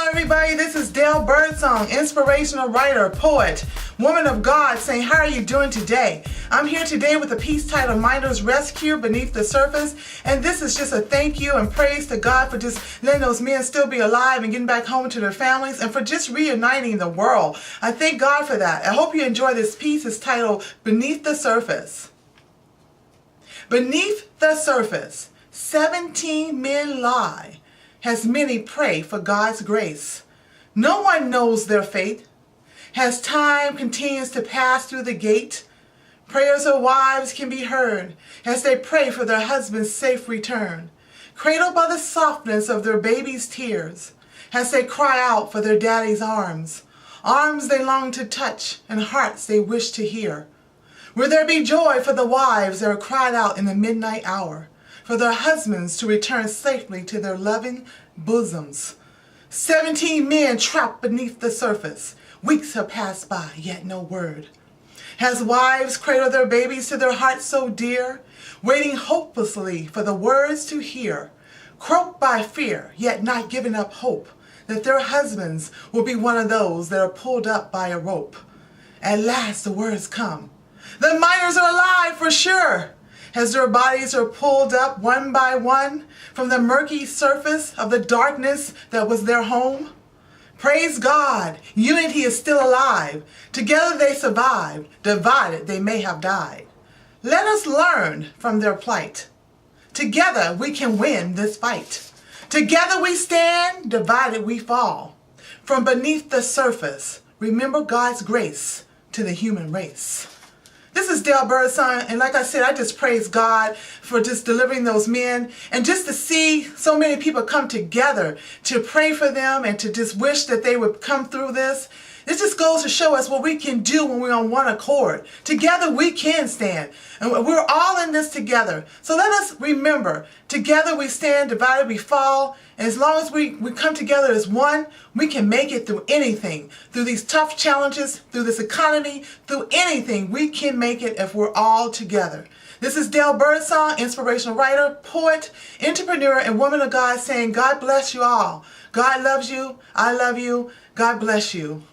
everybody, this is Dale Birdsong, inspirational writer, poet, woman of God, saying, how are you doing today? I'm here today with a piece titled Miners Rescue Beneath the Surface, and this is just a thank you and praise to God for just letting those men still be alive and getting back home to their families and for just reuniting the world. I thank God for that. I hope you enjoy this piece. It's titled Beneath the Surface. Beneath the surface, 17 men lie, as many pray for God's grace. No one knows their fate. As time continues to pass through the gate, prayers of wives can be heard as they pray for their husband's safe return, cradled by the softness of their baby's tears, as they cry out for their daddy's arms, arms they long to touch and hearts they wish to hear. Will there be joy for the wives that are cried out in the midnight hour, for their husbands to return safely to their loving bosoms? 17 men trapped beneath the surface. Weeks have passed by, yet no word. As wives cradle their babies to their hearts so dear, waiting hopelessly for the words to hear, croaked by fear, yet not giving up hope that their husbands will be one of those that are pulled up by a rope. At last the words come. The miners are alive for sure, as their bodies are pulled up one by one from the murky surface of the darkness that was their home. Praise God, unity is still alive. Together they survived, divided they may have died. Let us learn from their plight. Together we can win this fight. Together we stand, divided we fall. From beneath the surface, remember God's grace to the human race. This is Dale Birdsong, and like I said, I just praise God for just delivering those men, and just to see so many people come together to pray for them and to just wish that they would come through this. This just goes to show us what we can do when we're on one accord. Together we can stand, and we're all in this together. So let us remember, together we stand, divided we fall, and as long as we come together as one, we can make it through anything. Through these tough challenges, through this economy, through anything, we can make it if we're all together. This is Dale Birdsong, inspirational writer, poet, entrepreneur, and woman of God, saying God bless you all. God loves you. I love you. God bless you.